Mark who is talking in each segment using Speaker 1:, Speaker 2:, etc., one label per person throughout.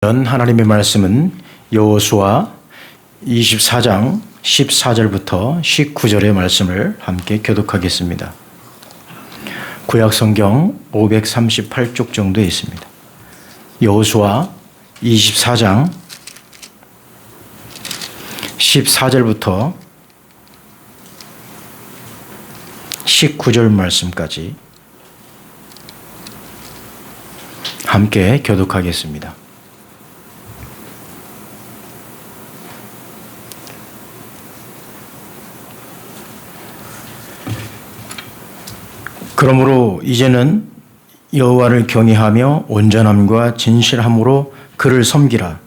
Speaker 1: 하나님의 말씀은 여호수아 24장 14절부터 19절의 말씀을 함께 교독하겠습니다. 구약성경 538쪽 정도에 있습니다. 여호수아 24장 14절부터 19절 말씀까지 함께 교독하겠습니다. 그러므로 이제는 여호와를 경외하며 온전함과 진실함으로 그를 섬기라.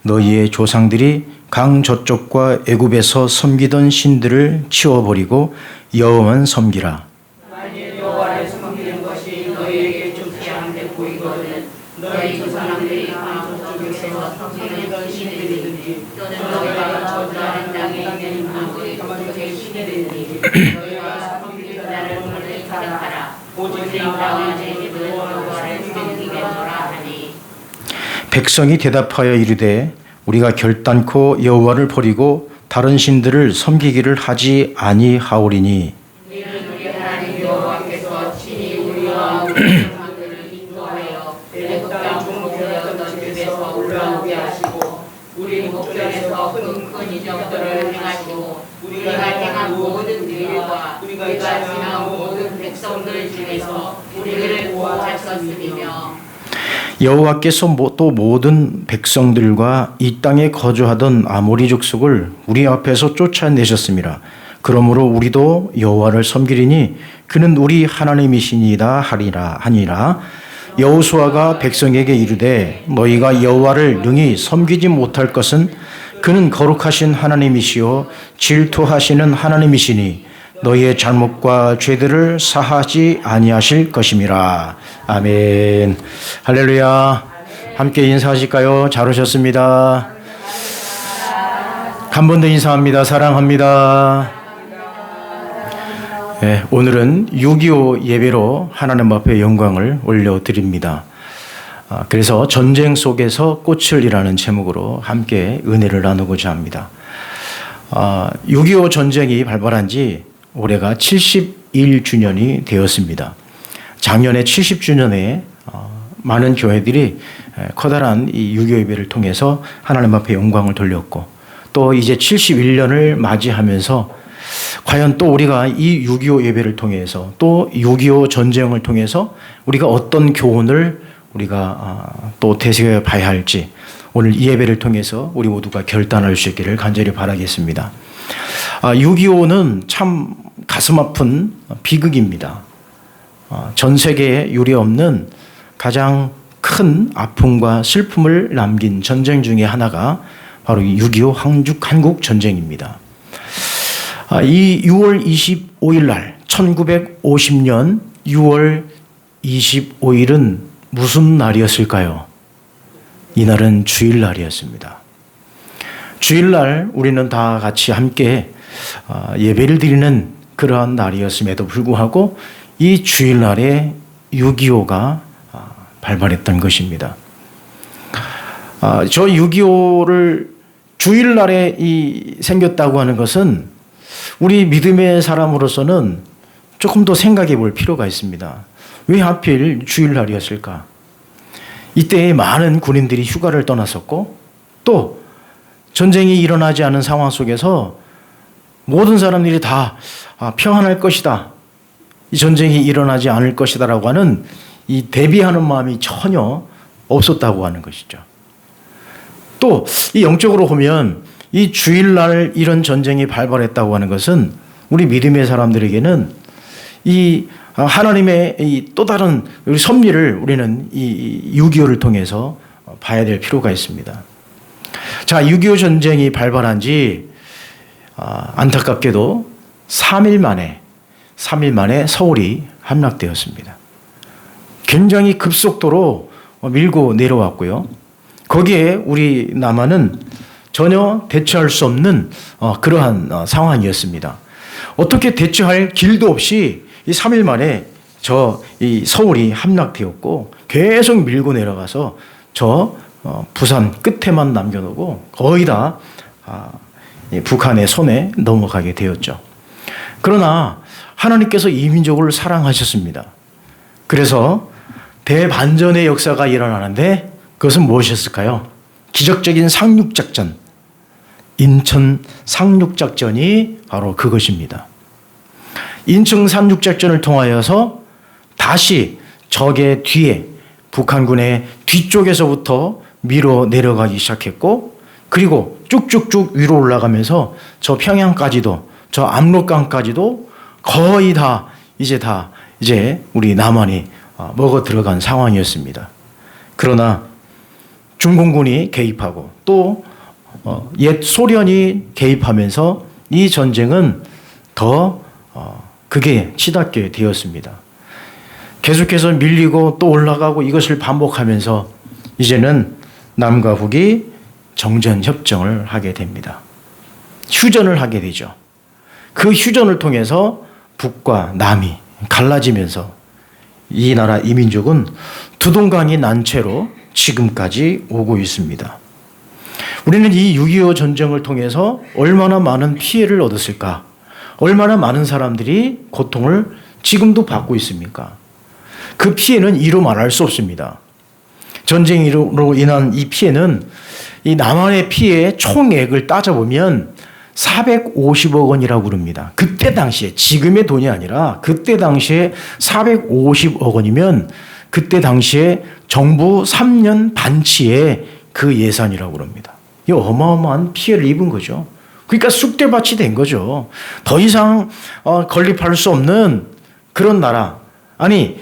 Speaker 1: 너희의 조상들이 강 저쪽과 애굽에서 섬기던 신들을 치워버리고 여호와만 섬기라.
Speaker 2: 만일 여호와를 섬기는 것이 너희에게 좋지 않게 보이거든 너희 조상들이 강 저쪽에서 섬기던 신들이든지 너희가 저주하는 땅에 있는 아무리 거룩의 신이든지 너희가 섬기는 자를 선택하라. 오직 이 땅은 제기를 여호와를 섬기겠노라 하니.
Speaker 1: 백성이 대답하여 이르되 우리가 결단코 여호와를 버리고 다른 신들을 섬기기를 하지 아니하오리니
Speaker 2: 이는 우리 하나님 여호와께서 친히 우리와 우리 조상들을 인도하여 애굽 땅 종목되었던 집에서 올라오게 하시고 우리 목전에서 큰 이적들을 행하시고 우리가 행한 모든 일과 우리가 지난 모든 백성들 중에서 우리를 구하셨음이며
Speaker 1: 여호와께서 또 모든 백성들과 이 땅에 거주하던 아모리 족속을 우리 앞에서 쫓아내셨습니다. 그러므로 우리도 여호와를 섬기리니 그는 우리 하나님이시니이다 하니라. 여호수아가 백성에게 이르되 너희가 여호와를 능히 섬기지 못할 것은 그는 거룩하신 하나님이시요 질투하시는 하나님이시니 너희의 잘못과 죄들을 사하지 아니하실 것임이라. 아멘. 할렐루야. 함께 인사하실까요? 잘 오셨습니다. 한 번 더 인사합니다. 사랑합니다. 네, 오늘은 6.25 예배로 하나님 앞에 영광을 올려드립니다. 그래서 전쟁 속에서 꽃을이라는 제목으로 함께 은혜를 나누고자 합니다. 6.25 전쟁이 발발한 지 올해가 71주년이 되었습니다. 작년에 70주년에 많은 교회들이 커다란 이 6.25 예배를 통해서 하나님 앞에 영광을 돌렸고 또 이제 71년을 맞이하면서 과연 또 우리가 이 6.25 예배를 통해서 또 6.25 전쟁을 통해서 우리가 어떤 교훈을 우리가 또 되새겨 봐야 할지 오늘 이 예배를 통해서 우리 모두가 결단할 수 있기를 간절히 바라겠습니다. 6.25는 참 가슴 아픈 비극입니다. 전 세계에 유례없는 가장 큰 아픔과 슬픔을 남긴 전쟁 중에 하나가 바로 6.25 한국 전쟁입니다. 이 6월 25일 날 1950년 6월 25일은 무슨 날이었을까요? 이날은 주일날이었습니다. 주일날 우리는 다 같이 함께 예배를 드리는 그러한 날이었음에도 불구하고 이 주일날에 6.25가 발발했던 것입니다. 저 6.25를 주일날에 생겼다고 하는 것은 우리 믿음의 사람으로서는 조금 더 생각해 볼 필요가 있습니다. 왜 하필 주일날이었을까? 이때 많은 군인들이 휴가를 떠났었고 또 전쟁이 일어나지 않은 상황 속에서 모든 사람들이 다 평안할 것이다. 이 전쟁이 일어나지 않을 것이다라고 하는 이 대비하는 마음이 전혀 없었다고 하는 것이죠. 또 이 영적으로 보면 이 주일날 이런 전쟁이 발발했다고 하는 것은 우리 믿음의 사람들에게는 이 하나님의 이 또 다른 섭리를 우리는 이 6.25를 통해서 봐야 될 필요가 있습니다. 자, 6.25 전쟁이 발발한 지 안타깝게도 3일 만에 서울이 함락되었습니다. 굉장히 급속도로 밀고 내려왔고요. 거기에 우리 남한은 전혀 대처할 수 없는 그러한 상황이었습니다. 어떻게 대처할 길도 없이 이 3일 만에 이 서울이 함락되었고 계속 밀고 내려가서 저 부산 끝에만 남겨놓고 거의 다 북한의 손에 넘어가게 되었죠. 그러나 하나님께서 이 민족을 사랑하셨습니다. 그래서 대반전의 역사가 일어나는데 그것은 무엇이었을까요? 기적적인 상륙작전, 인천 상륙작전이 바로 그것입니다. 인천 상륙작전을 통하여서 다시 적의 뒤에 북한군의 뒤쪽에서부터 밀어 내려가기 시작했고, 그리고 쭉쭉쭉 위로 올라가면서 저 평양까지도, 저 압록강까지도 거의 다 이제 우리 남한이 먹어 들어간 상황이었습니다. 그러나 중공군이 개입하고 또 옛 소련이 개입하면서 이 전쟁은 더 극에 치닫게 되었습니다. 계속해서 밀리고 또 올라가고 이것을 반복하면서 이제는 남과 북이 정전협정을 하게 됩니다. 휴전을 하게 되죠. 그 휴전을 통해서 북과 남이 갈라지면서 이 나라 이민족은 두동강이 난 채로 지금까지 오고 있습니다. 우리는 이 6.25 전쟁을 통해서 얼마나 많은 피해를 얻었을까? 얼마나 많은 사람들이 고통을 지금도 받고 있습니까? 그 피해는 이루 말할 수 없습니다. 전쟁으로 인한 이 피해는 이 남한의 피해의 총액을 따져보면 450억 원이라고 그럽니다. 그때 당시에, 지금의 돈이 아니라 그때 당시에 450억 원이면 그때 당시에 정부 3년 반치의 그 예산이라고 그럽니다. 이 어마어마한 피해를 입은 거죠. 그러니까 쑥대밭이 된 거죠. 더 이상 건립할 수 없는 그런 나라, 아니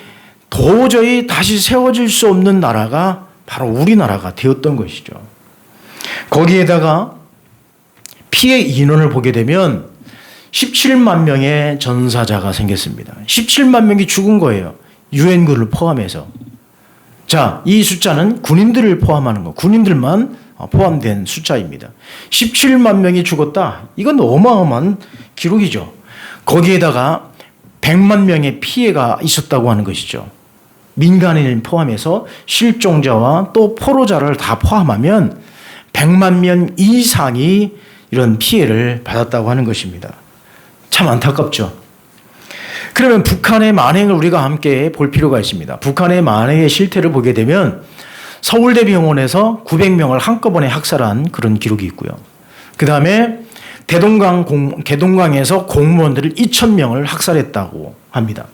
Speaker 1: 도저히 다시 세워질 수 없는 나라가 바로 우리나라가 되었던 것이죠. 거기에다가 피해 인원을 보게 되면 17만 명의 전사자가 생겼습니다. 17만 명이 죽은 거예요. 유엔군을 포함해서. 자, 이 숫자는 군인들을 포함하는 거, 군인들만 포함된 숫자입니다. 17만 명이 죽었다. 이건 어마어마한 기록이죠. 거기에다가 100만 명의 피해가 있었다고 하는 것이죠. 민간인 포함해서 실종자와 또 포로자를 다 포함하면 100만 명 이상이 이런 피해를 받았다고 하는 것입니다. 참 안타깝죠. 그러면 북한의 만행을 우리가 함께 볼 필요가 있습니다. 북한의 만행의 실태를 보게 되면 서울대병원에서 900명을 한꺼번에 학살한 그런 기록이 있고요. 그 다음에 개동강에서 공무원들을 2,000명을 학살했다고 합니다.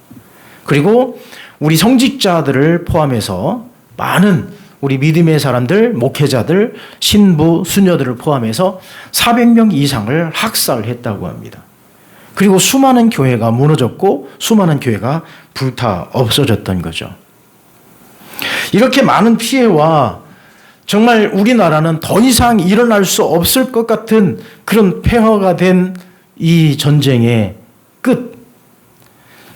Speaker 1: 그리고 우리 성직자들을 포함해서 많은 우리 믿음의 사람들, 목회자들, 신부, 수녀들을 포함해서 400명 이상을 학살했다고 합니다. 그리고 수많은 교회가 무너졌고 수많은 교회가 불타 없어졌던 거죠. 이렇게 많은 피해와 정말 우리나라는 더 이상 일어날 수 없을 것 같은 그런 폐허가 된 이 전쟁의 끝.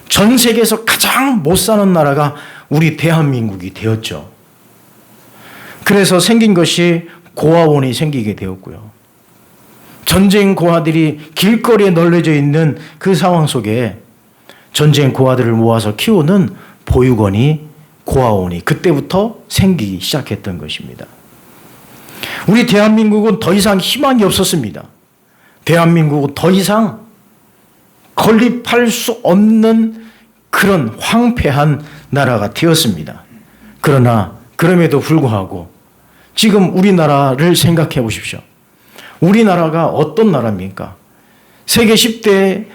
Speaker 1: 전 세계에서 가장 못 사는 나라가 우리 대한민국이 되었죠. 그래서 생긴 것이 고아원이 생기게 되었고요. 전쟁 고아들이 길거리에 널려져 있는 그 상황 속에 전쟁 고아들을 모아서 키우는 보육원이, 고아원이 그때부터 생기기 시작했던 것입니다. 우리 대한민국은 더 이상 희망이 없었습니다. 대한민국은 더 이상 건립할 수 없는 그런 황폐한 나라가 되었습니다. 그러나 그럼에도 불구하고 지금 우리나라를 생각해 보십시오. 우리나라가 어떤 나라입니까? 세계 10대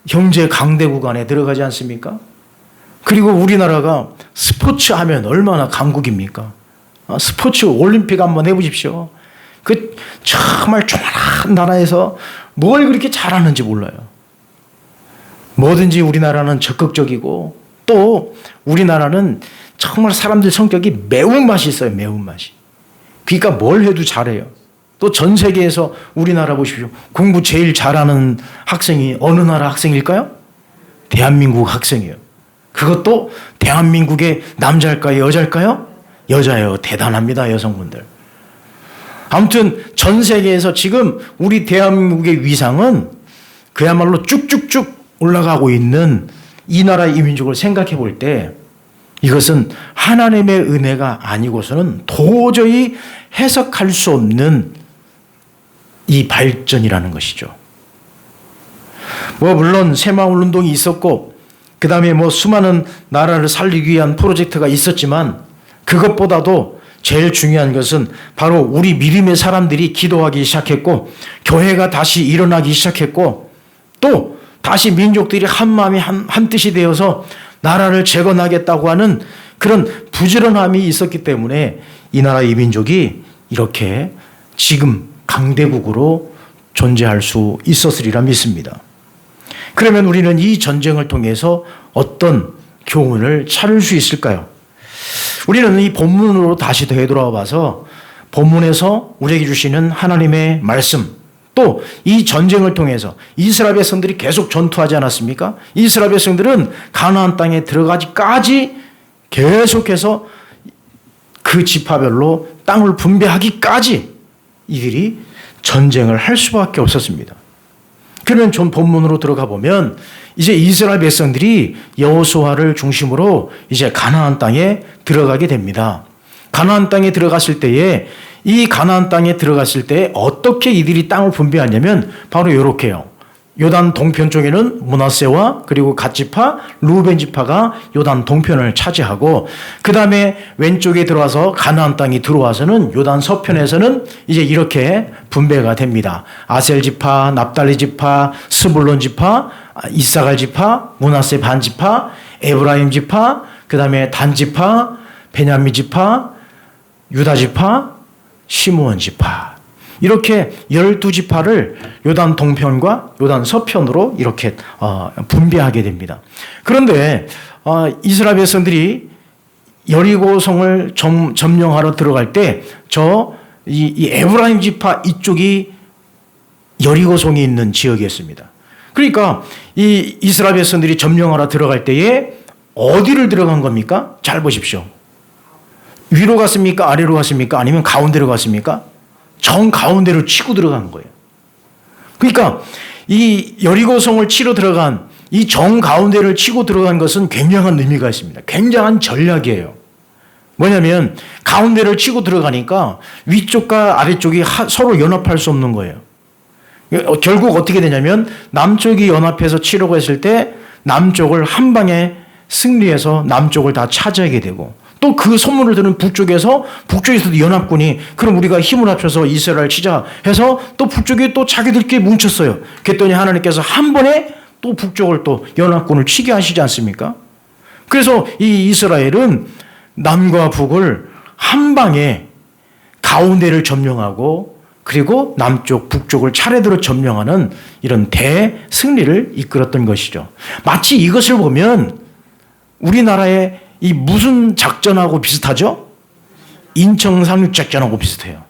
Speaker 1: 경제 강대국 안에 들어가지 않습니까? 그리고 우리나라가 스포츠 하면 얼마나 강국입니까? 스포츠 올림픽 한번 해보십시오. 그 정말 조만한 나라에서 뭘 그렇게 잘하는지 몰라요. 뭐든지 우리나라는 적극적이고 또 우리나라는 정말 사람들 성격이 매운맛이 있어요. 매운맛이. 그러니까 뭘 해도 잘해요. 또 전 세계에서 우리나라 보십시오. 공부 제일 잘하는 학생이 어느 나라 학생일까요? 대한민국 학생이에요. 그것도 대한민국의 남자일까요? 여자일까요? 여자예요. 대단합니다. 여성분들. 아무튼 전 세계에서 지금 우리 대한민국의 위상은 그야말로 쭉쭉쭉 올라가고 있는 이 나라 이민족을 생각해 볼 때 이것은 하나님의 은혜가 아니고서는 도저히 해석할 수 없는 이 발전이라는 것이죠. 물론 새마을 운동이 있었고 그 다음에 수많은 나라를 살리기 위한 프로젝트가 있었지만 그것보다도 제일 중요한 것은 바로 우리 믿음의 사람들이 기도하기 시작했고 교회가 다시 일어나기 시작했고 또 다시 민족들이 한 마음이 한 뜻이 되어서 나라를 재건하겠다고 하는 그런 부지런함이 있었기 때문에 이 나라 이 민족이 이렇게 지금 강대국으로 존재할 수 있었으리라 믿습니다. 그러면 우리는 이 전쟁을 통해서 어떤 교훈을 찾을 수 있을까요? 우리는 이 본문으로 다시 되돌아와 봐서 본문에서 우리에게 주시는 하나님의 말씀 또 이 전쟁을 통해서 이스라엘 백성들이 계속 전투하지 않았습니까? 이스라엘 백성들은 가나안 땅에 들어가기까지 계속해서 그 지파별로 땅을 분배하기까지 이들이 전쟁을 할 수밖에 없었습니다. 그러면 좀 본문으로 들어가 보면 이제 이스라엘 백성들이 여호수아를 중심으로 이제 가나안 땅에 들어가게 됩니다. 가나안 땅에 들어갔을 때에 이 가나안 땅에 들어갔을 때 어떻게 이들이 땅을 분배하냐면 바로 이렇게요. 요단 동편 쪽에는 므낫세와 그리고 갓지파, 루벤 지파가 요단 동편을 차지하고 그 다음에 왼쪽에 들어와서 가나안 땅이 들어와서는 요단 서편에서는 이제 이렇게 분배가 됩니다. 아셀 지파, 납달리 지파, 스불론 지파, 이사갈 지파, 므낫세 반 지파, 에브라임 지파, 그 다음에 단 지파, 베냐민 지파, 유다 지파, 시므온 지파 이렇게 12지파를 요단 동편과 요단 서편으로 이렇게 분배하게 됩니다. 그런데 이스라엘 백성들이 여리고성을 점령하러 들어갈 때 이 에브라임 지파 이쪽이 여리고성이 있는 지역이었습니다. 그러니까 이 이스라엘 백성들이 점령하러 들어갈 때에 어디를 들어간 겁니까? 잘 보십시오. 위로 갔습니까? 아래로 갔습니까? 아니면 가운데로 갔습니까? 정 가운데로 치고 들어간 거예요. 그러니까 이 여리고성을 치러 들어간 이 정 가운데를 치고 들어간 것은 굉장한 의미가 있습니다. 굉장한 전략이에요. 뭐냐면 가운데를 치고 들어가니까 위쪽과 아래쪽이 서로 연합할 수 없는 거예요. 결국 어떻게 되냐면 남쪽이 연합해서 치려고 했을 때 남쪽을 한 방에 승리해서 남쪽을 다 차지하게 되고 또 그 소문을 들은 북쪽에서도 연합군이 그럼 우리가 힘을 합쳐서 이스라엘 치자 해서 또 북쪽에 또 자기들끼리 뭉쳤어요. 그랬더니 하나님께서 한 번에 또 북쪽을 또 연합군을 치게 하시지 않습니까? 그래서 이 이스라엘은 남과 북을 한 방에 가운데를 점령하고 그리고 남쪽, 북쪽을 차례대로 점령하는 이런 대승리를 이끌었던 것이죠. 마치 이것을 보면 우리나라의 이 무슨 작전하고 비슷하죠? 인천 상륙작전하고 비슷해요.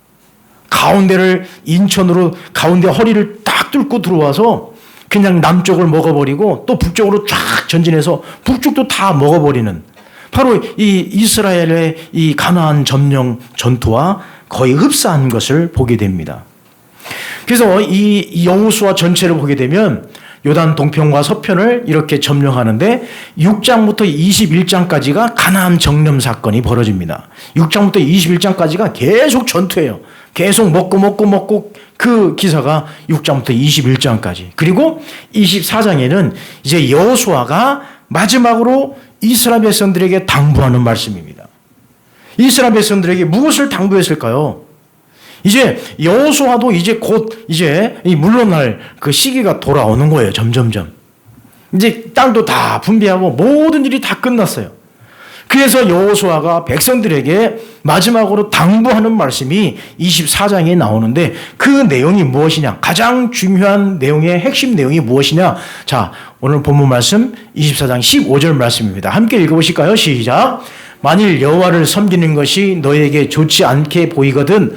Speaker 1: 가운데를 인천으로 가운데 허리를 딱 뚫고 들어와서 그냥 남쪽을 먹어버리고 또 북쪽으로 쫙 전진해서 북쪽도 다 먹어버리는 바로 이 이스라엘의 이 가나안 점령 전투와 거의 흡사한 것을 보게 됩니다. 그래서 이 여호수아 전체를 보게 되면 요단 동편과 서편을 이렇게 점령하는데 6장부터 21장까지가 가나안 정령 사건이 벌어집니다. 6장부터 21장까지가 계속 전투예요. 계속 먹고 그 기사가 6장부터 21장까지. 그리고 24장에는 이제 여호수아가 마지막으로 이스라엘 백성들에게 당부하는 말씀입니다. 이스라엘 백성들에게 무엇을 당부했을까요? 이제 여호수아도 이제 곧 이제 물러날 그 시기가 돌아오는 거예요. 점점점. 이제 땅도 다 분배하고 모든 일이 다 끝났어요. 그래서 여호수아가 백성들에게 마지막으로 당부하는 말씀이 24장에 나오는데 그 내용이 무엇이냐? 가장 중요한 내용의 핵심 내용이 무엇이냐? 자, 오늘 본문 말씀 24장 15절 말씀입니다. 함께 읽어보실까요? 시작. 만일 여호와를 섬기는 것이 너희에게 좋지 않게 보이거든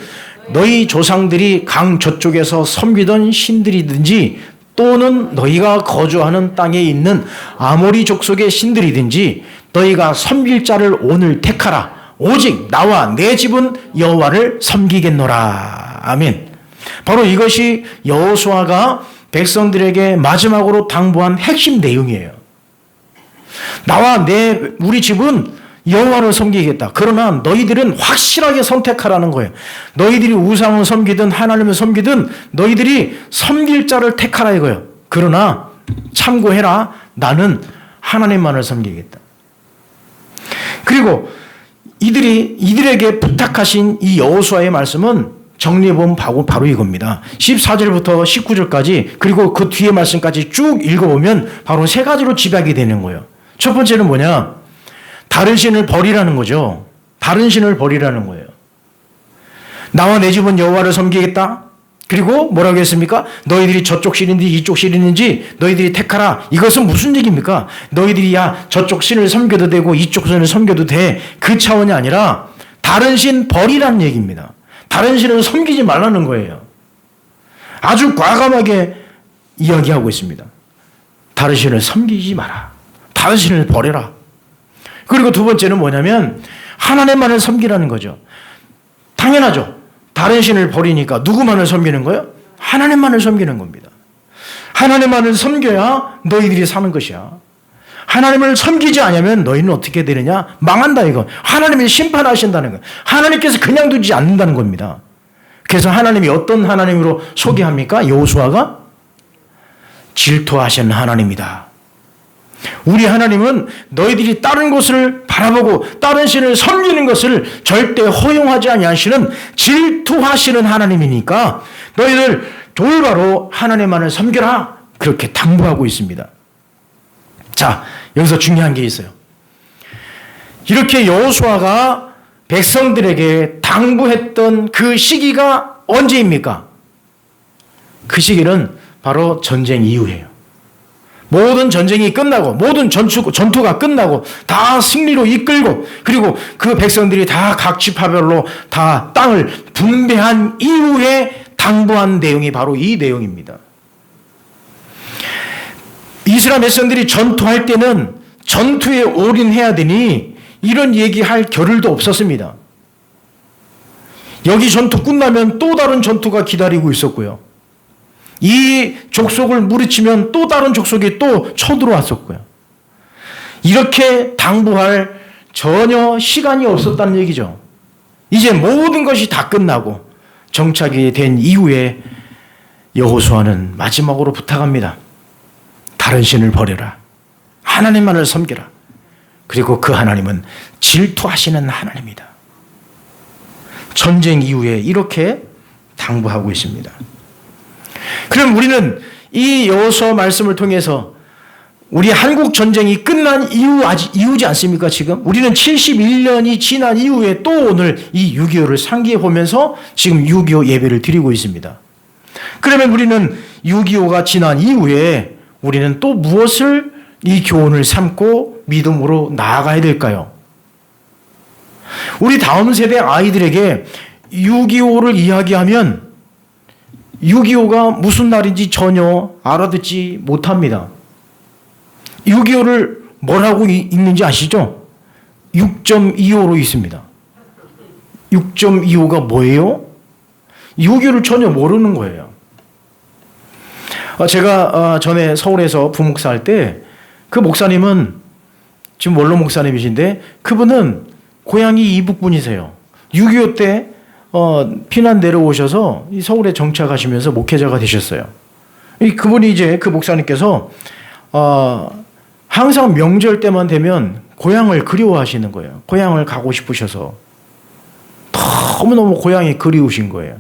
Speaker 1: 너희 조상들이 강 저쪽에서 섬기던 신들이든지 또는 너희가 거주하는 땅에 있는 아모리 족속의 신들이든지 너희가 섬길 자를 오늘 택하라. 오직 나와 내 집은 여호와를 섬기겠노라. 아멘. 바로 이것이 여호수아가 백성들에게 마지막으로 당부한 핵심 내용이에요. 우리 집은 여호와를 섬기겠다. 그러나 너희들은 확실하게 선택하라는 거예요. 너희들이 우상을 섬기든 하나님을 섬기든 너희들이 섬길 자를 택하라 이거예요. 그러나 참고해라. 나는 하나님만을 섬기겠다. 그리고 이들에게 부탁하신 이 여호수아의 말씀은 정리해보면 바로 이겁니다. 14절부터 19절까지 그리고 그 뒤에 말씀까지 쭉 읽어보면 바로 세 가지로 집약이 되는 거예요. 첫 번째는 뭐냐? 다른 신을 버리라는 거죠. 다른 신을 버리라는 거예요. 나와 내 집은 여호와를 섬기겠다. 그리고 뭐라고 했습니까? 너희들이 저쪽 신인지 이쪽 신인지 너희들이 택하라. 이것은 무슨 얘기입니까? 너희들이 저쪽 신을 섬겨도 되고 이쪽 신을 섬겨도 돼. 그 차원이 아니라 다른 신 버리라는 얘기입니다. 다른 신을 섬기지 말라는 거예요. 아주 과감하게 이야기하고 있습니다. 다른 신을 섬기지 마라. 다른 신을 버려라. 그리고 두 번째는 뭐냐면 하나님만을 섬기라는 거죠. 당연하죠. 다른 신을 버리니까 누구만을 섬기는 거예요? 하나님만을 섬기는 겁니다. 하나님만을 섬겨야 너희들이 사는 것이야. 하나님을 섬기지 않으면 너희는 어떻게 되느냐? 망한다 이거. 하나님이 심판하신다는 거예요. 하나님께서 그냥 두지 않는다는 겁니다. 그래서 하나님이 어떤 하나님으로 소개합니까? 여호수아가 질투하시는 하나님이다. 우리 하나님은 너희들이 다른 곳을 바라보고 다른 신을 섬기는 것을 절대 허용하지 아니하시는 질투하시는 하나님이니까 너희들 돌바로 하나님만을 섬겨라. 그렇게 당부하고 있습니다. 자, 여기서 중요한 게 있어요. 이렇게 여호수아가 백성들에게 당부했던 그 시기가 언제입니까? 그 시기는 바로 전쟁 이후예요. 모든 전쟁이 끝나고 모든 전투가 끝나고 다 승리로 이끌고 그리고 그 백성들이 다 각 지파별로 다 땅을 분배한 이후에 당부한 내용이 바로 이 내용입니다. 이스라엘 백성들이 전투할 때는 전투에 올인해야 되니 이런 얘기할 겨를도 없었습니다. 여기 전투 끝나면 또 다른 전투가 기다리고 있었고요. 이 족속을 무리치면 또 다른 족속이 또 쳐들어왔었고요. 이렇게 당부할 전혀 시간이 없었다는 얘기죠. 이제 모든 것이 다 끝나고 정착이 된 이후에 여호수아는 마지막으로 부탁합니다. 다른 신을 버려라. 하나님만을 섬겨라. 그리고 그 하나님은 질투하시는 하나님이다. 전쟁 이후에 이렇게 당부하고 있습니다. 그럼 우리는 이 여호수아 말씀을 통해서 우리 한국 전쟁이 끝난 이후지 않습니까? 지금 우리는 71년이 지난 이후에 또 오늘 이 6.25를 상기해 보면서 지금 6.25 예배를 드리고 있습니다. 그러면 우리는 6.25가 지난 이후에 우리는 또 무엇을 이 교훈을 삼고 믿음으로 나아가야 될까요? 우리 다음 세대 아이들에게 6.25를 이야기하면 6.25가 무슨 날인지 전혀 알아듣지 못합니다. 6.25를 뭐라고 읽는지 아시죠? 6.25로 있습니다. 6.25가 뭐예요? 6.25를 전혀 모르는 거예요. 제가 전에 서울에서 부목사 할 때 그 목사님은 지금 원로 목사님이신데 그분은 고향이 이북분이세요. 6.25 때 피난 내려오셔서 서울에 정착하시면서 목회자가 되셨어요. 그분이 이제 그 목사님께서 항상 명절 때만 되면 고향을 그리워하시는 거예요. 고향을 가고 싶으셔서 너무너무 고향이 그리우신 거예요.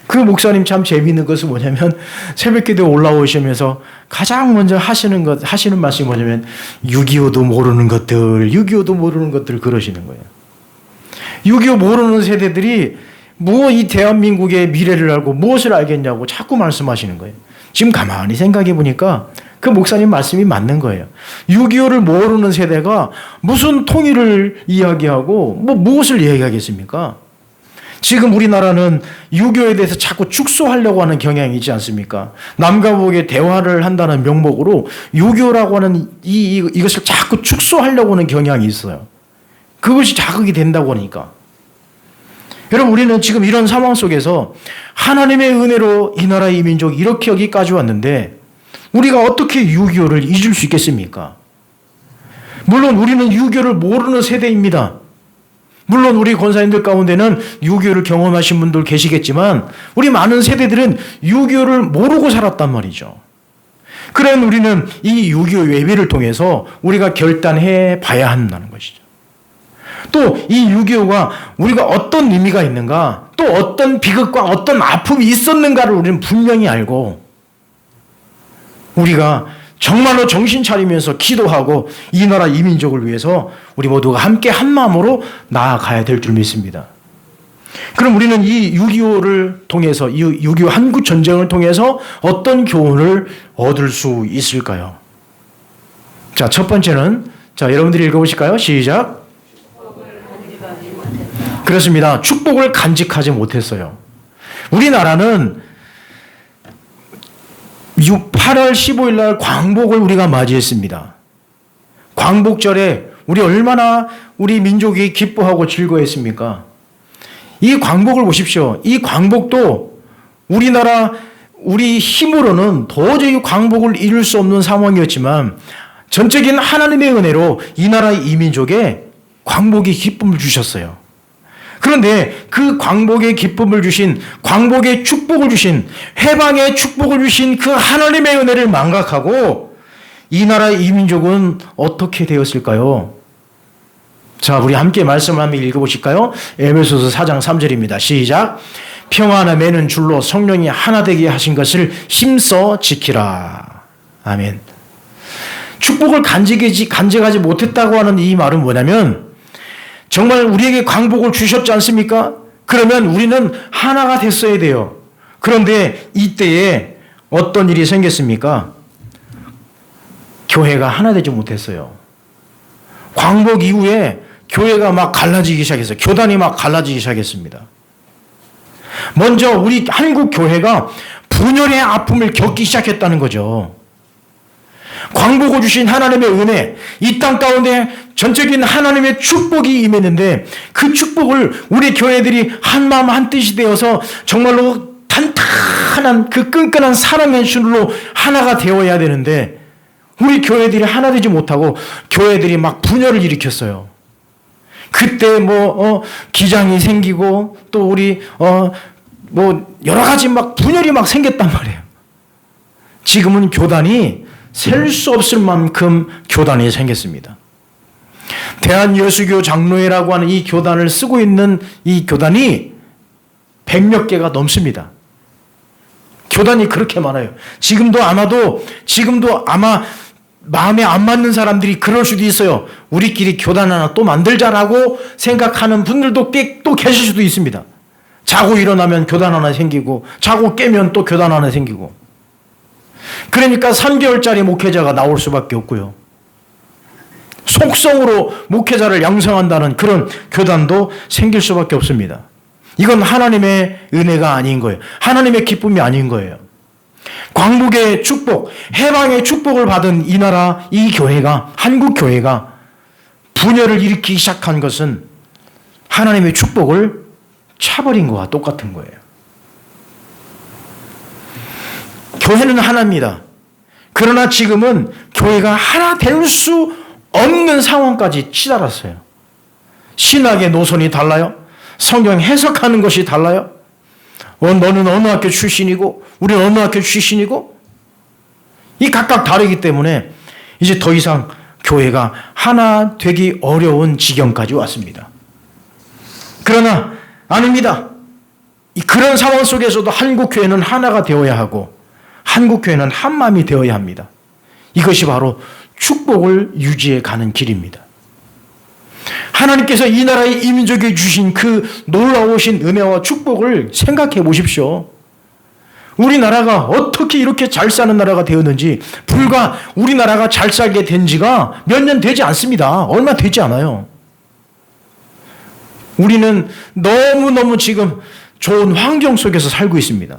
Speaker 1: 그 목사님 참 재미있는 것은 뭐냐면 새벽기도에 올라오시면서 가장 먼저 하시는 말씀이 뭐냐면 6.25도 모르는 것들, 6.25도 모르는 것들 그러시는 거예요. 6.25 모르는 세대들이 이 대한민국의 미래를 알고 무엇을 알겠냐고 자꾸 말씀하시는 거예요. 지금 가만히 생각해 보니까 그 목사님 말씀이 맞는 거예요. 6.25를 모르는 세대가 무슨 통일을 이야기하고 무엇을 이야기하겠습니까? 지금 우리나라는 6.25에 대해서 자꾸 축소하려고 하는 경향이 있지 않습니까? 남과 북의 대화를 한다는 명목으로 6.25라고 하는 이것을 자꾸 축소하려고 하는 경향이 있어요. 그것이 자극이 된다고 하니까. 여러분 우리는 지금 이런 상황 속에서 하나님의 은혜로 이 나라의 이 민족이 이렇게 여기까지 왔는데 우리가 어떻게 6.25를 잊을 수 있겠습니까? 물론 우리는 유교를 모르는 세대입니다. 물론 우리 권사님들 가운데는 유교를 경험하신 분들 계시겠지만 우리 많은 세대들은 유교를 모르고 살았단 말이죠. 그런 우리는 이 유교 외비를 통해서 우리가 결단해 봐야 한다는 것이죠. 또 이 유교가 우리가 어떤 의미가 있는가, 또 어떤 비극과 어떤 아픔이 있었는가를 우리는 분명히 알고 우리가 정말로 정신 차리면서 기도하고 이 나라 이 민족을 위해서 우리 모두가 함께 한 마음으로 나아가야 될 줄 믿습니다. 그럼 우리는 이 6.25를 통해서, 이 6.25 한국 전쟁을 통해서 어떤 교훈을 얻을 수 있을까요? 자, 첫 번째는, 자, 여러분들이 읽어보실까요? 시작. 그렇습니다. 축복을 간직하지 못했어요. 우리나라는 8월 15일 날 광복을 우리가 맞이했습니다. 광복절에 우리 얼마나 우리 민족이 기뻐하고 즐거워했습니까? 이 광복을 보십시오. 이 광복도 우리나라 우리 힘으로는 도저히 광복을 이룰 수 없는 상황이었지만 전적인 하나님의 은혜로 이 나라 이 민족에 광복의 기쁨을 주셨어요. 그런데 그 광복의 기쁨을 주신, 광복의 축복을 주신, 해방의 축복을 주신 그 하나님의 은혜를 망각하고 이 나라 이 민족은 어떻게 되었을까요? 자, 우리 함께 말씀을 한번 읽어보실까요? 에베소서 4장 3절입니다. 시작. 평화나 매는 줄로 성령이 하나 되게 하신 것을 힘써 지키라. 아멘. 축복을 간직하지 못했다고 하는 이 말은 뭐냐면 정말 우리에게 광복을 주셨지 않습니까? 그러면 우리는 하나가 됐어야 돼요. 그런데 이때에 어떤 일이 생겼습니까? 교회가 하나 되지 못했어요. 광복 이후에 교회가 막 갈라지기 시작했어요. 교단이 막 갈라지기 시작했습니다. 먼저 우리 한국 교회가 분열의 아픔을 겪기 시작했다는 거죠. 광복을 주신 하나님의 은혜, 이 땅 가운데 전적인 하나님의 축복이 임했는데 그 축복을 우리 교회들이 한마음 한뜻이 되어서 정말로 탄탄한 그 끈끈한 사랑의 줄로 하나가 되어야 되는데 우리 교회들이 하나 되지 못하고 교회들이 막 분열을 일으켰어요. 그때 기장이 생기고 또 우리 여러 가지 막 분열이 막 생겼단 말이에요. 지금은 교단이 셀 수 없을 만큼 교단이 생겼습니다. 대한여수교 장로회라고 하는 이 교단을 쓰고 있는 이 교단이 100몇 개가 넘습니다. 교단이 그렇게 많아요. 지금도 아마 마음에 안 맞는 사람들이 그럴 수도 있어요. 우리끼리 교단 하나 또 만들자라고 생각하는 분들도 또 계실 수도 있습니다. 자고 일어나면 교단 하나 생기고 자고 깨면 또 교단 하나 생기고 그러니까 3개월짜리 목회자가 나올 수밖에 없고요. 속성으로 목회자를 양성한다는 그런 교단도 생길 수밖에 없습니다. 이건 하나님의 은혜가 아닌 거예요. 하나님의 기쁨이 아닌 거예요. 광복의 축복, 해방의 축복을 받은 이 나라, 이 교회가, 한국 교회가 분열을 일으키기 시작한 것은 하나님의 축복을 차버린 거와 똑같은 거예요. 교회는 하나입니다. 그러나 지금은 교회가 하나 될 수 없는 상황까지 치달았어요. 신학의 노선이 달라요. 성경 해석하는 것이 달라요. 너는 어느 학교 출신이고 우리는 어느 학교 출신이고 이 각각 다르기 때문에 이제 더 이상 교회가 하나 되기 어려운 지경까지 왔습니다. 그러나 아닙니다. 그런 상황 속에서도 한국교회는 하나가 되어야 하고 한국교회는 한마음이 되어야 합니다. 이것이 바로 축복을 유지해 가는 길입니다. 하나님께서 이 나라의 이 민족에 주신 그 놀라우신 은혜와 축복을 생각해 보십시오. 우리나라가 어떻게 이렇게 잘 사는 나라가 되었는지 불과 우리나라가 잘 살게 된 지가 몇 년 되지 않습니다. 얼마 되지 않아요. 우리는 너무너무 지금 좋은 환경 속에서 살고 있습니다.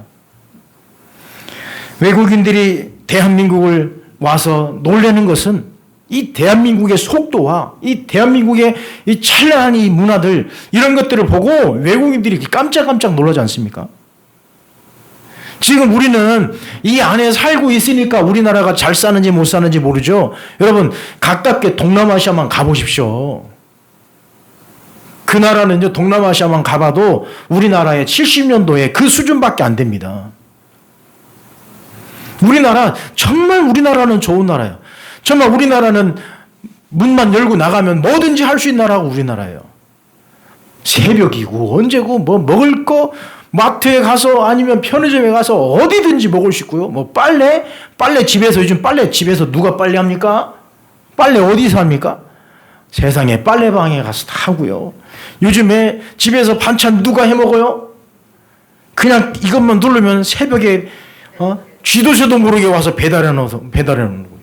Speaker 1: 외국인들이 대한민국을 와서 놀라는 것은 이 대한민국의 속도와 이 대한민국의 이 찬란한 이 문화들 이런 것들을 보고 외국인들이 깜짝깜짝 놀라지 않습니까? 지금 우리는 이 안에 살고 있으니까 우리나라가 잘 사는지 못 사는지 모르죠. 여러분 가깝게 동남아시아만 가보십시오. 그 나라는요, 동남아시아만 가봐도 우리나라의 70년도에 그 수준밖에 안 됩니다. 정말 우리나라는 좋은 나라예요. 정말 우리나라는 문만 열고 나가면 뭐든지 할 수 있는 나라가 우리나라예요. 새벽이고 언제고 뭐 먹을 거 마트에 가서 아니면 편의점에 가서 어디든지 먹을 수 있고요. 뭐 빨래 집에서 요즘 빨래 집에서 누가 빨래합니까? 빨래 어디서 합니까? 세상에 빨래방에 가서 다 하고요. 요즘에 집에서 반찬 누가 해 먹어요? 그냥 이것만 누르면 새벽에 쥐도새도 모르게 와서 배달해 놓는 거예요.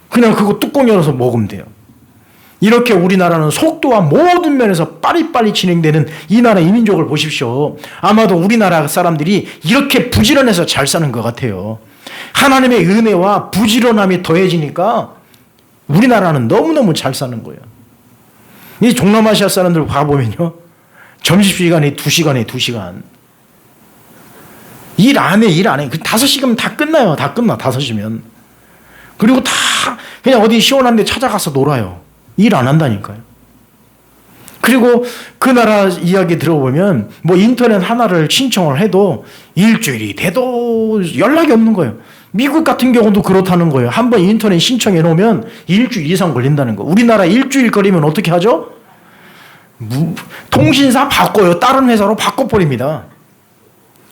Speaker 1: 그냥 그거 뚜껑 열어서 먹으면 돼요. 이렇게 우리나라는 속도와 모든 면에서 빠리빠리 진행되는 이 나라 이민족을 보십시오. 아마도 우리나라 사람들이 이렇게 부지런해서 잘 사는 것 같아요. 하나님의 은혜와 부지런함이 더해지니까 우리나라는 너무너무 잘 사는 거예요. 이 동남아시아 사람들 가보면요. 점심시간이 2시간에 2시간. 일 안 해. 5시간 다 끝나요. 다 끝나, 5시면. 그리고 다 그냥 어디 시원한 데 찾아가서 놀아요. 일 안 한다니까요. 그리고 그 나라 이야기 들어보면 뭐 인터넷 하나를 신청을 해도 일주일이 돼도 연락이 없는 거예요. 미국 같은 경우도 그렇다는 거예요. 한번 인터넷 신청해 놓으면 일주일 이상 걸린다는 거. 우리나라 일주일 거리면 어떻게 하죠? 통신사 바꿔요. 다른 회사로 바꿔버립니다.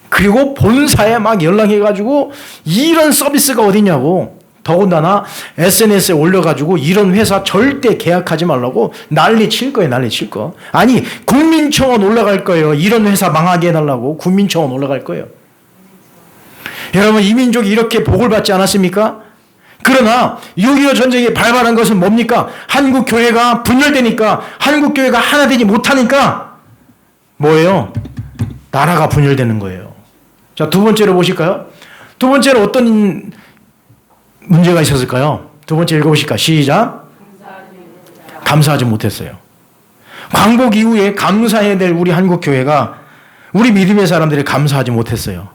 Speaker 1: 그리고 본사에 막 연락해가지고 이런 서비스가 어디냐고. 더군다나 SNS에 올려가지고 이런 회사 절대 계약하지 말라고 난리 칠 거예요. 난리 칠 거. 아니 국민청원 올라갈 거예요. 이런 회사 망하게 해달라고 국민청원 올라갈 거예요. 여러분 이 민족이 이렇게 복을 받지 않았습니까? 그러나 6.25 전쟁이 발발한 것은 뭡니까? 한국 교회가 분열되니까, 한국 교회가 하나 되지 못하니까 뭐예요? 나라가 분열되는 거예요. 자, 두 번째로 보실까요? 두 번째로 어떤 문제가 있었을까요? 두 번째 읽어보실까? 시작. 감사하지 못했어요. 광복 이후에 감사해야 될 우리 한국 교회가, 우리 믿음의 사람들이 감사하지 못했어요.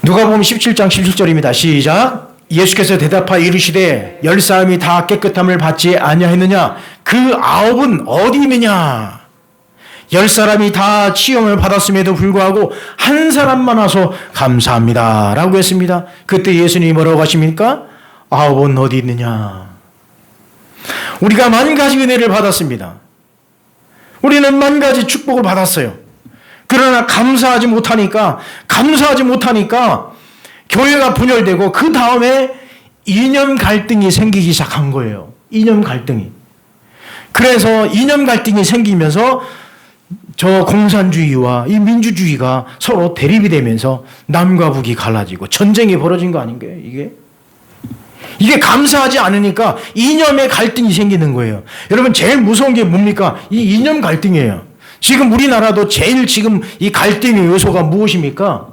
Speaker 1: 누가복음 17장 17절입니다. 시작. 예수께서 대답하여 이르시되 10사람이 다 깨끗함을 받지 아니하였느냐? 그 9은 어디 있느냐? 10사람이 다 치용을 받았음에도 불구하고 한 사람만 와서 감사합니다 라고 했습니다. 그때 예수님이 뭐라고 하십니까? 9은 어디 있느냐? 우리가 만 가지 은혜를 받았습니다. 우리는 만 가지 축복을 받았어요. 그러나 감사하지 못하니까 교회가 분열되고 그 다음에 이념 갈등이 생기기 시작한 거예요. 이념 갈등이. 그래서 이념 갈등이 생기면서 저 공산주의와 이 민주주의가 서로 대립이 되면서 남과 북이 갈라지고 전쟁이 벌어진 거 아닌가요? 이게 감사하지 않으니까 이념의 갈등이 생기는 거예요. 여러분 제일 무서운 게 뭡니까? 이 이념 갈등이에요. 지금 우리나라도 제일 지금 이 갈등의 요소가 무엇입니까?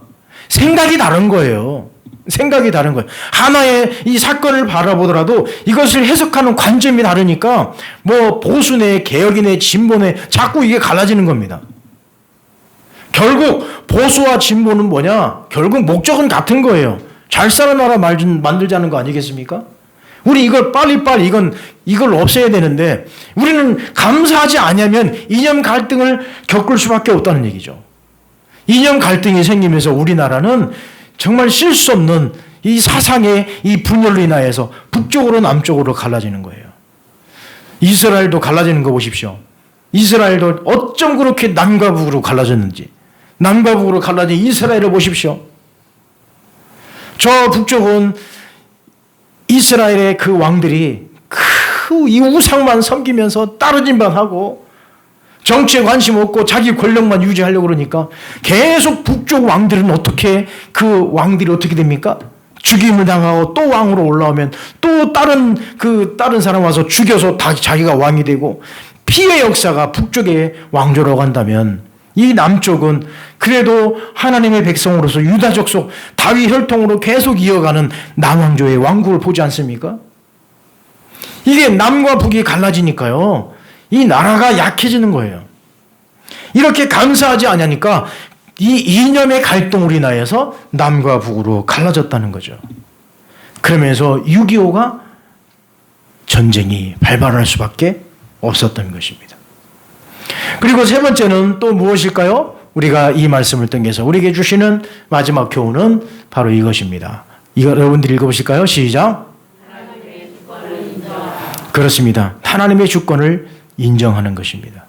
Speaker 1: 생각이 다른 거예요. 생각이 다른 거예요. 하나의 이 사건을 바라보더라도 이것을 해석하는 관점이 다르니까 뭐 보수네, 개혁이네, 진보네 자꾸 이게 갈라지는 겁니다. 결국 보수와 진보는 뭐냐? 결국 목적은 같은 거예요. 잘 사는 나라 만들자는 거 아니겠습니까? 우리 이걸 빨리빨리 이걸 없애야 되는데 우리는 감사하지 않으면 이념 갈등을 겪을 수밖에 없다는 얘기죠. 이념 갈등이 생기면서 우리나라는 정말 쉴 수 없는 이 사상의 이 분열로 인하여서 북쪽으로 남쪽으로 갈라지는 거예요. 이스라엘도 갈라지는 거 보십시오. 이스라엘도 어쩜 그렇게 남과 북으로 갈라졌는지. 남과 북으로 갈라진 이스라엘을 보십시오. 저 북쪽은 이스라엘의 그 왕들이 이 우상만 섬기면서 따르진만 하고 정치에 관심 없고 자기 권력만 유지하려고 그러니까 계속 북쪽 왕들은 그 왕들이 어떻게 됩니까? 죽임을 당하고 또 왕으로 올라오면 또 다른 사람 와서 죽여서 자기가 왕이 되고 피해 역사가 북쪽에 왕조라고 한다면 이 남쪽은 그래도 하나님의 백성으로서 유다 족속 다윗 혈통으로 계속 이어가는 남왕조의 왕국을 보지 않습니까? 이게 남과 북이 갈라지니까요. 이 나라가 약해지는 거예요. 이렇게 감사하지 않으니까 이 이념의 갈등으로 인하여서 남과 북으로 갈라졌다는 거죠. 그러면서 6.25가 전쟁이 발발할 수밖에 없었던 것입니다. 그리고 세 번째는 또 무엇일까요? 우리가 이 말씀을 통해서 우리에게 주시는 마지막 교훈은 바로 이것입니다. 이거 여러분들 읽어보실까요? 시작. 그렇습니다. 하나님의 주권을 인정하는 것입니다.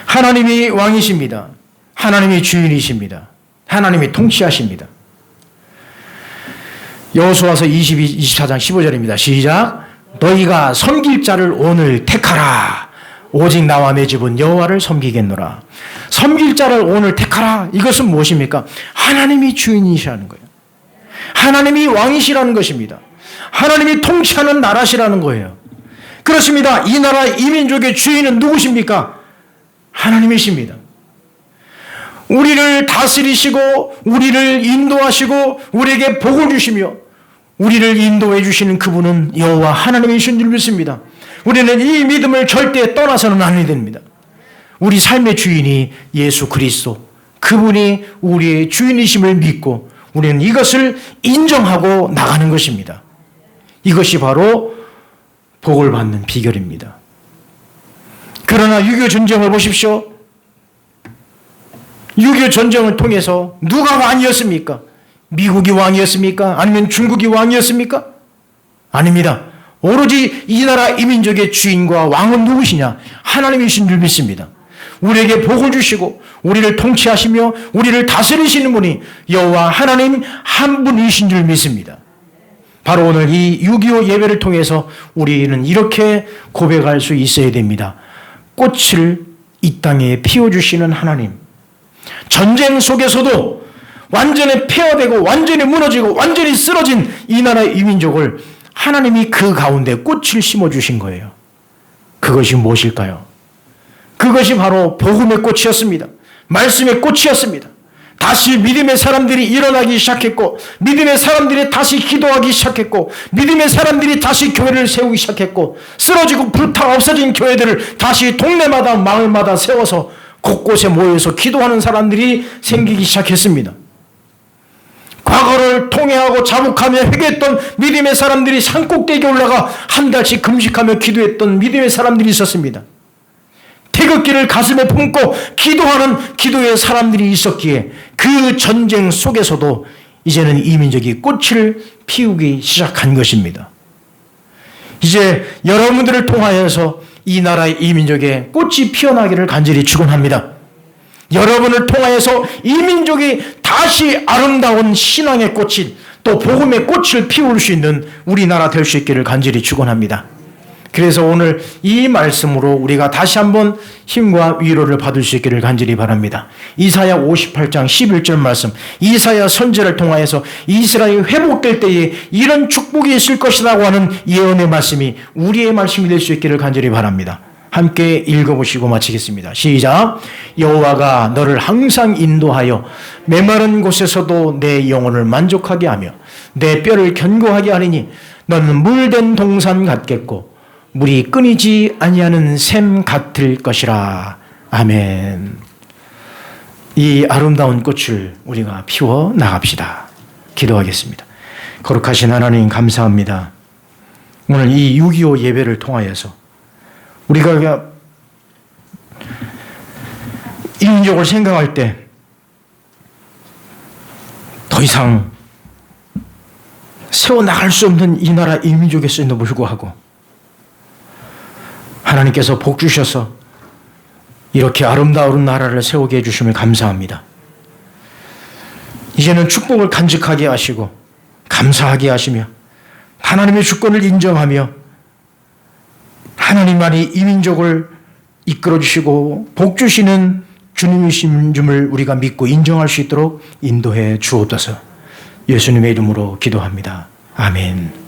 Speaker 1: 하나님이 왕이십니다. 하나님이 주인이십니다. 하나님이 통치하십니다. 여호수아서 24장 15절입니다. 시작. 너희가 섬길 자를 오늘 택하라. 오직 나와 내 집은 여호와를 섬기겠노라. 섬길 자를 오늘 택하라. 이것은 무엇입니까? 하나님이 주인이시라는 거예요. 하나님이 왕이시라는 것입니다. 하나님이 통치하는 나라시라는 거예요. 그렇습니다. 이 나라 이 민족의 주인은 누구십니까? 하나님이십니다. 우리를 다스리시고 우리를 인도하시고 우리에게 복을 주시며 우리를 인도해 주시는 그분은 여호와 하나님이신 줄 믿습니다. 우리는 이 믿음을 절대 떠나서는 안 됩니다. 우리 삶의 주인이 예수 그리스도, 그분이 우리의 주인이심을 믿고 우리는 이것을 인정하고 나가는 것입니다. 이것이 바로 복을 받는 비결입니다. 그러나 6.25 전쟁을 보십시오. 6.25 전쟁을 통해서 누가 왕이었습니까? 미국이 왕이었습니까? 아니면 중국이 왕이었습니까? 아닙니다. 오로지 이 나라 이 민족의 주인과 왕은 누구시냐? 하나님이신 줄 믿습니다. 우리에게 복을 주시고 우리를 통치하시며 우리를 다스리시는 분이 여호와 하나님 한 분이신 줄 믿습니다. 바로 오늘 이 6.25 예배를 통해서 우리는 이렇게 고백할 수 있어야 됩니다. 꽃을 이 땅에 피워주시는 하나님. 전쟁 속에서도 완전히 폐허되고 완전히 무너지고 완전히 쓰러진 이 나라의 이 민족을 하나님이 그 가운데 꽃을 심어주신 거예요. 그것이 무엇일까요? 그것이 바로 복음의 꽃이었습니다. 말씀의 꽃이었습니다. 다시 믿음의 사람들이 일어나기 시작했고 믿음의 사람들이 다시 기도하기 시작했고 믿음의 사람들이 다시 교회를 세우기 시작했고 쓰러지고 불타 없어진 교회들을 다시 동네마다 마을마다 세워서 곳곳에 모여서 기도하는 사람들이 생기기 시작했습니다. 과거를 통회하고 자복하며 회개했던 믿음의 사람들이 산꼭대기에 올라가 한 달씩 금식하며 기도했던 믿음의 사람들이 있었습니다. 태극기를 가슴에 품고 기도하는 기도의 사람들이 있었기에 그 전쟁 속에서도 이제는 이 민족이 꽃을 피우기 시작한 것입니다. 이제 여러분들을 통하여서 이 나라의 이 민족의 꽃이 피어나기를 간절히 축원합니다. 여러분을 통하여서 이 민족이 다시 아름다운 신앙의 꽃인 또 복음의 꽃을 피울 수 있는 우리나라 될 수 있기를 간절히 축원합니다. 그래서 오늘 이 말씀으로 우리가 다시 한번 힘과 위로를 받을 수 있기를 간절히 바랍니다. 이사야 58장 11절 말씀, 이사야 선지자를 통하여서 이스라엘이 회복될 때에 이런 축복이 있을 것이라고 하는 예언의 말씀이 우리의 말씀이 될 수 있기를 간절히 바랍니다. 함께 읽어보시고 마치겠습니다. 시작. 여호와가 너를 항상 인도하여 메마른 곳에서도 내 영혼을 만족하게 하며 내 뼈를 견고하게 하리니 너는 물된 동산 같겠고 물이 끊이지 아니하는 샘 같을 것이라. 아멘. 이 아름다운 꽃을 우리가 피워 나갑시다. 기도하겠습니다. 거룩하신 하나님 감사합니다. 오늘 이 6.25 예배를 통하여서 우리가 이 민족을 생각할 때 더 이상 세워나갈 수 없는 이 나라 이 민족에서도 불구하고 하나님께서 복 주셔서 이렇게 아름다운 나라를 세우게 해주심을 감사합니다. 이제는 축복을 간직하게 하시고 감사하게 하시며 하나님의 주권을 인정하며 하나님만이 이 민족을 이끌어 주시고 복 주시는 주님이신 줄을 우리가 믿고 인정할 수 있도록 인도해 주옵소서. 예수님의 이름으로 기도합니다. 아멘.